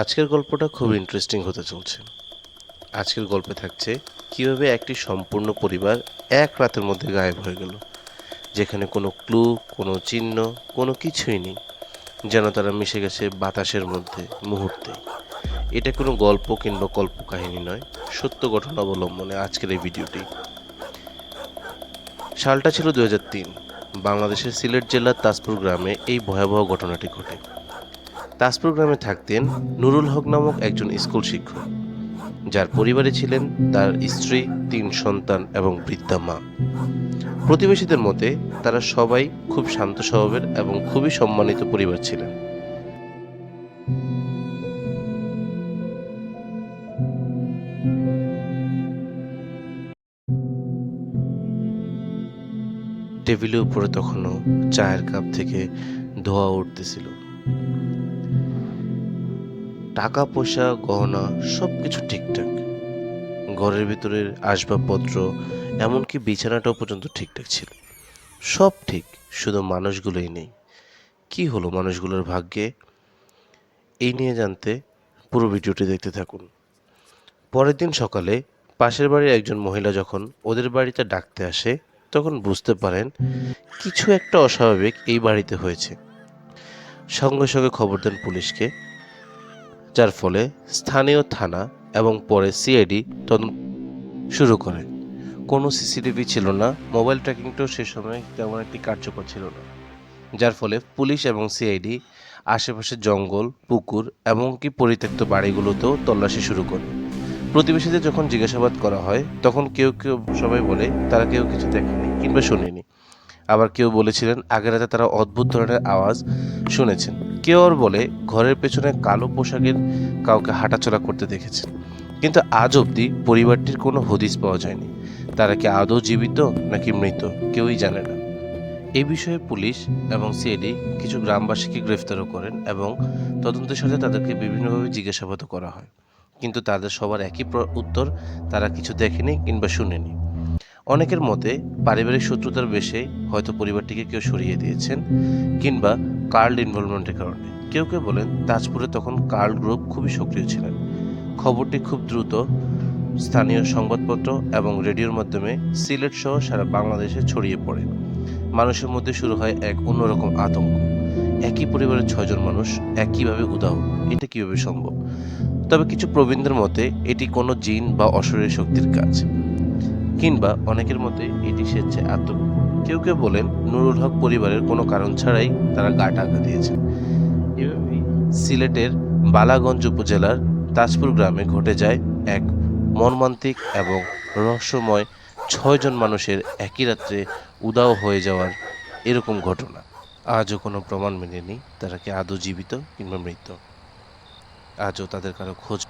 আজকের গল্পটা খুব ইন্টারেস্টিং হতে চলছে। আজকের গল্পে থাকছে কিভাবে একটি সম্পূর্ণ পরিবার এক রাতের মধ্যে গায়েব হয়ে গেল, যেখানে কোনো ক্লু, কোনো চিহ্ন, কোনো কিছুই নেই, যেন তারা মিশে গেছে বাতাসের মধ্যে মুহূর্তে। এটা কোনো গল্প কিংবা কল্পকাহিনী নয়, সত্য ঘটনা অবলম্বনে আজকের এই ভিডিওটি। সালটা ছিল 2003। বাংলাদেশের সিলেট জেলার তাজপুর গ্রামে এই ভয়াবহ ঘটনাটি ঘটে। তাজপুর গ্রামে থাকতেন নুরুল হক নামক একজন স্কুল শিক্ষক, যার পরিবারে ছিলেন তার স্ত্রী, 3 সন্তান এবং বৃদ্ধা মা। প্রতিবেশীদের মতে তারা সবাই খুব শান্ত স্বভাবের এবং খুবই সম্মানিত পরিবার ছিলেন। টেবিলের উপরে তখনও চায়ের কাপ থেকে ধোঁয়া উঠতেছিল। টাকা পয়সা, গহনা সবকিছু ঠিকঠাক। ঘরের ভিতরের আসবাবপত্র, এমনকি বিছানাটাও পর্যন্ত ঠিকঠাক ছিল। সব ঠিক, শুধু মানুষগুলোই নেই। কি হলো মানুষগুলোর ভাগ্যে? এই নিয়ে জানতে পুরো ভিডিওটি দেখতে থাকুন। পরের দিন সকালে পাশের বাড়ির একজন মহিলা যখন ওদের বাড়িতে ডাকতে আসে, তখন বুঝতে পারেন কিছু একটা অস্বাভাবিক এই বাড়িতে হয়েছে। সঙ্গে সঙ্গে খবর দেন পুলিশকে, যার ফলে স্থানীয় থানা এবং পরে সিআইডি তদন্ত শুরু করে। কোনো সিসিটিভি ছিল না, মোবাইল ট্র্যাকিংটাও সে সময় তেমন একটি কার্যকর ছিল না, যার ফলে পুলিশ এবং সিআইডি আশেপাশে জঙ্গল, পুকুর এমনকি পরিত্যক্ত বাড়িগুলোতেও তল্লাশি শুরু করে। প্রতিবেশীদের যখন জিজ্ঞাসাবাদ করা হয়, তখন কেউ কেউ সবাই বলে তারা কেউ কিছু দেখেনি কিংবা শোনেনি। আবার কেউ বলেছিলেন আগের রাতে তারা অদ্ভুত ধরনের আওয়াজ শুনেছেন। কেউ আর বলে ঘরের পেছনে কালো পোশাকের কাউকে হাঁটাচলা করতে দেখেছেন। কিন্তু আজ অবধি পরিবারটির কোনো হদিস পাওয়া যায়নি। তারা কি আদৌ জীবিত নাকি মৃত, কেউই জানে না। এই বিষয়ে পুলিশ এবং সিআইডি কিছু গ্রামবাসীকে গ্রেফতারও করেন এবং তদন্তের সাথে তাদেরকে বিভিন্নভাবে জিজ্ঞাসাবাদও করা হয়। কিন্তু তাদের সবার একই উত্তর, তারা কিছু দেখেনি কিংবা শুনেনি। অনেকের মতে পারিবারিক শত্রুতার বেশে হয়তো পরিবারটিকে কেউ সরিয়ে দিয়েছেন, কিংবা কার্ল ইনভলভমেন্টের কারণে। কেউ কেউ বলেন তাজপুরে তখন কার্ল গ্রুপ খুবই সক্রিয় ছিলেন। খবরটি খুব দ্রুত স্থানীয় সংবাদপত্র এবং রেডিওর মাধ্যমে সিলেট সহ সারা বাংলাদেশে ছড়িয়ে পড়ে। মানুষের মধ্যে শুরু হয় এক অন্যরকম আতঙ্ক। একই পরিবারের 6 জন মানুষ একইভাবে উধাও, এটা কিভাবে সম্ভব? তবে কিছু প্রবীণদের মতে এটি কোনো জিন বা অশরীরী শক্তির কাজ, কিংবা অনেকের মতে এটি স্বেচ্ছায় আত্মগোপন। কেউ কেউ বলেন নুরুল হক পরিবারের কোনো কারণ ছাড়াই তারা গা ঢাকা দিয়েছে। এভাবেই সিলেটের বালাগঞ্জ উপজেলার তাজপুর গ্রামে ঘটে যায় এক মর্মান্তিক এবং রহস্যময় 6 জন মানুষের একই রাত্রে উধাও হয়ে যাওয়ার এরকম ঘটনা। আজও কোনো প্রমাণ মেলেনি তারা কি আদৌ জীবিত কিংবা মৃত। আজও তাদের কারো খোঁজ